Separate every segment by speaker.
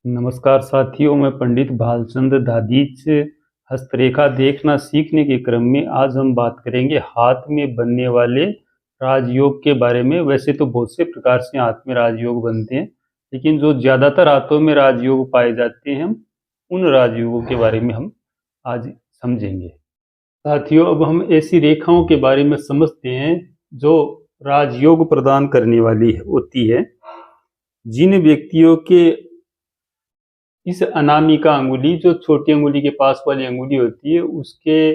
Speaker 1: नमस्कार साथियों, मैं पंडित भालचंद्र दादीच हस्तरेखा देखना सीखने के क्रम में आज हम बात करेंगे हाथ में बनने वाले राजयोग के बारे में। वैसे तो बहुत से प्रकार से हाथ में राजयोग बनते हैं, लेकिन जो ज़्यादातर हाथों में राजयोग पाए जाते हैं, हम उन राजयोगों के बारे में हम आज समझेंगे। साथियों, अब हम ऐसी रेखाओं के बारे में समझते हैं जो राजयोग प्रदान करने वाली होती है। जिन व्यक्तियों के इस अनामिका अंगुली, जो छोटी अंगुली के पास वाली अंगुली होती है, उसके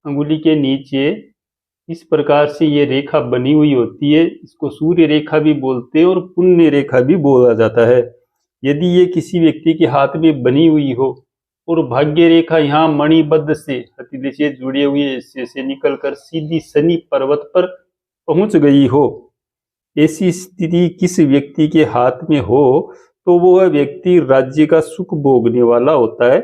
Speaker 1: अंगुली के नीचे इस प्रकार से ये रेखा बनी हुई होती है। इसको सूर्य रेखा भी बोलते हैं और पुण्य रेखा भी बोला जाता है। यदि ये किसी व्यक्ति के हाथ में बनी हुई हो और भाग्य रेखा यहाँ मणिबद्ध से हथेली से जुड़े हुए से निकलकर सीधी शनि पर्वत पर पहुंच गई हो, ऐसी स्थिति किस व्यक्ति के हाथ में हो तो वह व्यक्ति राज्य का सुख भोगने वाला होता है।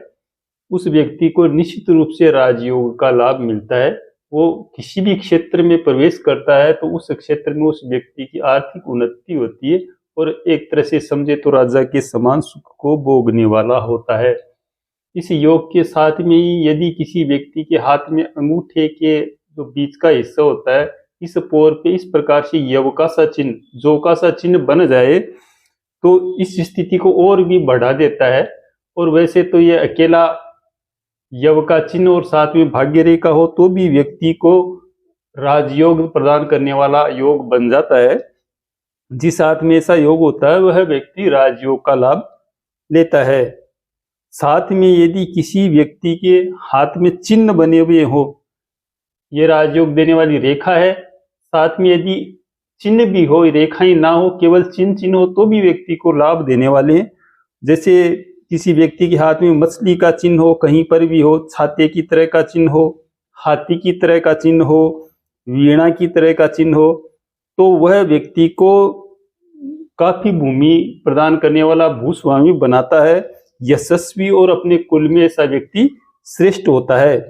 Speaker 1: उस व्यक्ति को निश्चित रूप से राजयोग का लाभ मिलता है। वो किसी भी क्षेत्र में प्रवेश करता है तो उस क्षेत्र में उस व्यक्ति की आर्थिक उन्नति होती है और एक तरह से समझे तो राजा के समान सुख को भोगने वाला होता है। इस योग के साथ में ही यदि किसी व्यक्ति के हाथ में अंगूठे के जो बीच का हिस्सा होता है, इस पोर पे इस प्रकार से यव का सा चिन्ह, जो का सा चिन्ह बन जाए तो इस स्थिति को और भी बढ़ा देता है। और वैसे तो ये अकेला यव का चिन्ह और साथ में भाग्य रेखा हो तो भी व्यक्ति को राजयोग प्रदान करने वाला योग बन जाता है। जिस हाथ में ऐसा योग होता है वह व्यक्ति राजयोग का लाभ लेता है। साथ में यदि किसी व्यक्ति के हाथ में चिन्ह बने हुए हो, ये राजयोग देने वाली रेखा है। साथ में यदि चिन्ह भी हो, रेखाएं ना हो, केवल चिन्ह हो तो भी व्यक्ति को लाभ देने वाले हैं। जैसे किसी व्यक्ति के हाथ में मछली का चिन्ह हो, कहीं पर भी हो, छाते की तरह का चिन्ह हो, हाथी की तरह का चिन्ह हो, वीणा की तरह का चिन्ह हो, तो वह व्यक्ति को काफी भूमि प्रदान करने वाला भूस्वामी बनाता है, यशस्वी और अपने कुल में ऐसा व्यक्ति श्रेष्ठ होता है।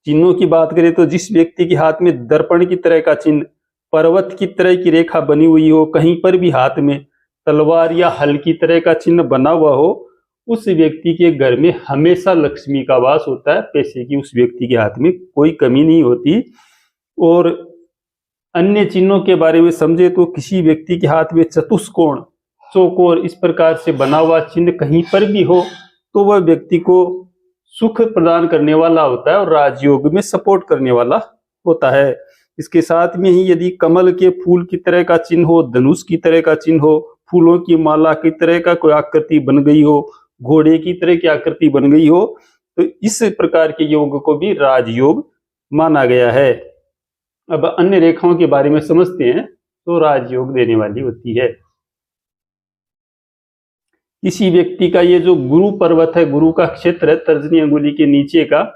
Speaker 1: चिन्हों की बात करें तो जिस व्यक्ति के हाथ में दर्पण की तरह का चिन्ह, पर्वत की तरह की रेखा बनी हुई हो, कहीं पर भी हाथ में तलवार या हल की तरह का चिन्ह बना हुआ हो, उस व्यक्ति के घर में हमेशा लक्ष्मी का वास होता है। पैसे की उस व्यक्ति के हाथ में कोई कमी नहीं होती। और अन्य चिन्हों के बारे में समझे तो किसी व्यक्ति के हाथ में चतुष्कोण, चौकोर इस प्रकार से बना हुआ चिन्ह कहीं पर भी हो तो वह व्यक्ति को सुख प्रदान करने वाला होता है और राजयोग में सपोर्ट करने वाला होता है। इसके साथ में ही यदि कमल के फूल की तरह का चिन्ह हो, धनुष की तरह का चिन्ह हो, फूलों की माला की तरह का कोई आकृति बन गई हो, घोड़े की तरह की आकृति बन गई हो, तो इस प्रकार के योग को भी राजयोग माना गया है। अब अन्य रेखाओं के बारे में समझते हैं तो राजयोग देने वाली होती है। किसी व्यक्ति का ये जो गुरु पर्वत है, गुरु का क्षेत्र है, तर्जनी अंगुली के नीचे का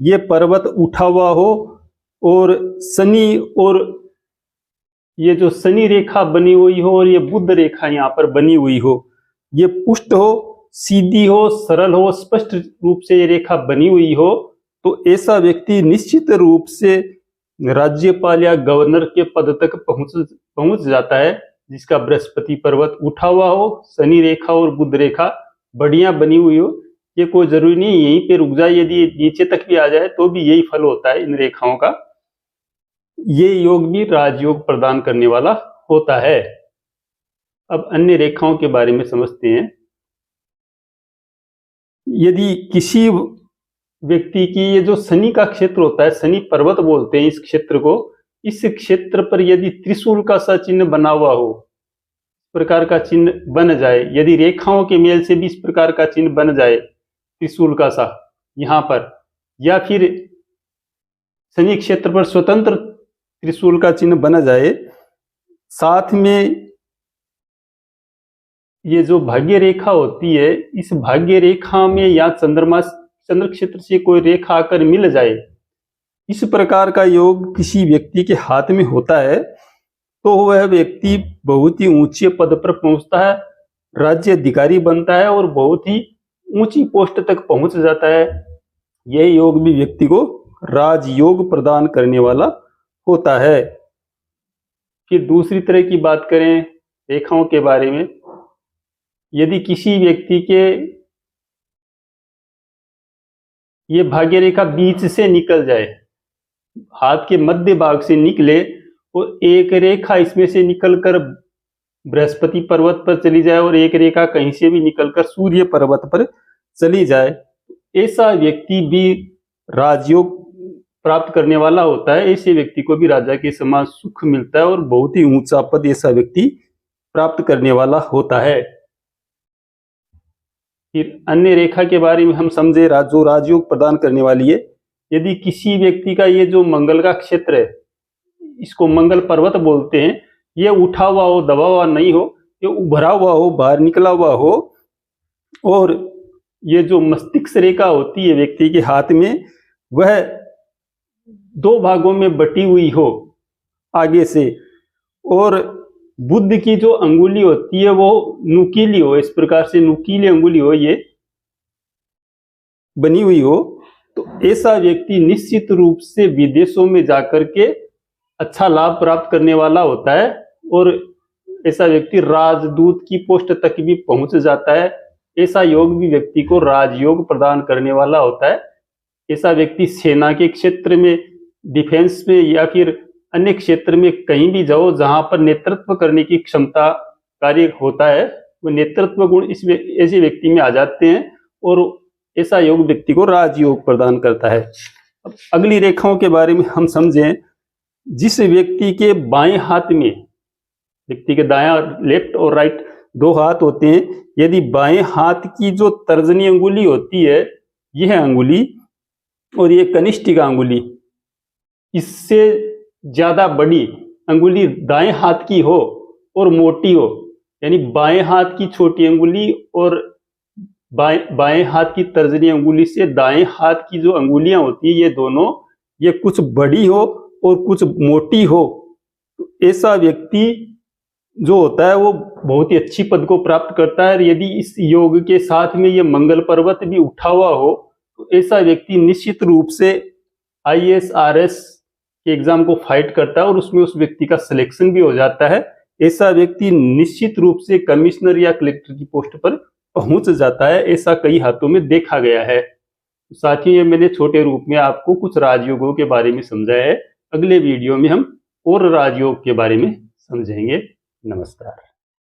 Speaker 1: ये पर्वत उठा हुआ हो और शनि और ये जो शनि रेखा बनी हुई हो और ये बुध रेखा यहाँ पर बनी हुई हो, ये पुष्ट हो, सीधी हो, सरल हो, स्पष्ट रूप से ये रेखा बनी हुई हो, तो ऐसा व्यक्ति निश्चित रूप से राज्यपाल या गवर्नर के पद तक पहुंच जाता है। जिसका बृहस्पति पर्वत उठा हुआ हो, शनि रेखा और बुध रेखा बढ़िया बनी हुई हो। ये कोई जरूरी नहीं यहीं पे रुक जाए, यदि नीचे तक भी आ जाए तो भी यही फल होता है इन रेखाओं का। ये योग भी राजयोग प्रदान करने वाला होता है। अब अन्य रेखाओं के बारे में समझते हैं। यदि किसी व्यक्ति की ये जो शनि का क्षेत्र होता है, शनि पर्वत बोलते हैं इस क्षेत्र को, इस क्षेत्र पर यदि त्रिशूल का सा चिन्ह बना हुआ हो, इस प्रकार का चिन्ह बन जाए, यदि रेखाओं के मेल से भी इस प्रकार का चिन्ह बन जाए त्रिशूल का सा यहाँ पर, या फिर शनि क्षेत्र पर स्वतंत्र त्रिशूल का चिन्ह बना जाए, साथ में ये जो भाग्य रेखा होती है, इस भाग्य रेखा में या चंद्र क्षेत्र से कोई रेखा आकर मिल जाए, इस प्रकार का योग किसी व्यक्ति के हाथ में होता है तो वह व्यक्ति बहुत ही ऊंचे पद पर पहुंचता है, राज्य अधिकारी बनता है और बहुत ही ऊंची पोस्ट तक पहुंच जाता है। यह योग भी व्यक्ति को राजयोग प्रदान करने वाला होता है। फिर दूसरी तरह की बात करें रेखाओं के बारे में, यदि किसी व्यक्ति के ये भाग्य रेखा बीच से निकल जाए, हाथ के मध्य भाग से निकले और एक रेखा इसमें से निकलकर बृहस्पति पर्वत पर चली जाए और एक रेखा कहीं से भी निकलकर सूर्य पर्वत पर चली जाए, ऐसा व्यक्ति भी राजयोग प्राप्त करने वाला होता है। ऐसे व्यक्ति को भी राजा के समान सुख मिलता है और बहुत ही ऊंचा पद ऐसा व्यक्ति प्राप्त करने वाला होता है। फिर अन्य रेखा के बारे में हम समझे जो राजयोग प्रदान करने वाली है। यदि किसी व्यक्ति का ये जो मंगल का क्षेत्र है, इसको मंगल पर्वत बोलते हैं, ये उठा हुआ हो, दबा हुआ नहीं हो, ये उभरा हुआ हो, बाहर निकला हुआ हो, और ये जो मस्तिष्क रेखा होती है व्यक्ति के हाथ में, वह दो भागों में बटी हुई हो आगे से, और बुध की जो अंगुली होती है वो नुकीली हो, इस प्रकार से नुकीली अंगुली हो, ये बनी हुई हो, तो ऐसा व्यक्ति निश्चित रूप से विदेशों में जाकर के अच्छा लाभ प्राप्त करने वाला होता है और ऐसा व्यक्ति राजदूत की पोस्ट तक भी पहुंच जाता है। ऐसा योग भी व्यक्ति को राजयोग प्रदान करने वाला होता है। ऐसा व्यक्ति सेना के क्षेत्र में, डिफेंस में या फिर अन्य क्षेत्र में कहीं भी जाओ जहां पर नेतृत्व करने की क्षमता कार्य होता है, वो नेतृत्व गुण इस ऐसे व्यक्ति में आ जाते हैं और ऐसा योग व्यक्ति को राजयोग प्रदान करता है। अब अगली रेखाओं के बारे में हम समझें। जिस व्यक्ति के बाएं हाथ में, व्यक्ति के दायां लेफ्ट और राइट दो हाथ होते हैं, यदि बाएं हाथ की जो तर्जनी अंगुली होती है, यह अंगुली और ये कनिष्ठिका अंगुली, इससे ज्यादा बड़ी अंगुली दाएं हाथ की हो और मोटी हो, यानी बाएं हाथ की छोटी अंगुली और बाएं हाथ की तर्जनी अंगुली से दाएं हाथ की जो अंगुलियां होती है, ये दोनों ये कुछ बड़ी हो और कुछ मोटी हो, तो ऐसा व्यक्ति जो होता है वो बहुत ही अच्छी पद को प्राप्त करता है। यदि इस योग के साथ में ये मंगल पर्वत भी उठा हुआ हो, तो ऐसा व्यक्ति निश्चित रूप से IAS RS के एग्जाम को फाइट करता है और उसमें उस व्यक्ति का सिलेक्शन भी हो जाता है। ऐसा व्यक्ति निश्चित रूप से कमिश्नर या कलेक्टर की पोस्ट पर पहुंच जाता है। ऐसा कई हाथों में देखा गया है। साथ ही मैंने छोटे रूप में आपको कुछ राजयोगों के बारे में समझाया है। अगले वीडियो में हम और राजयोग के बारे में समझेंगे। नमस्कार।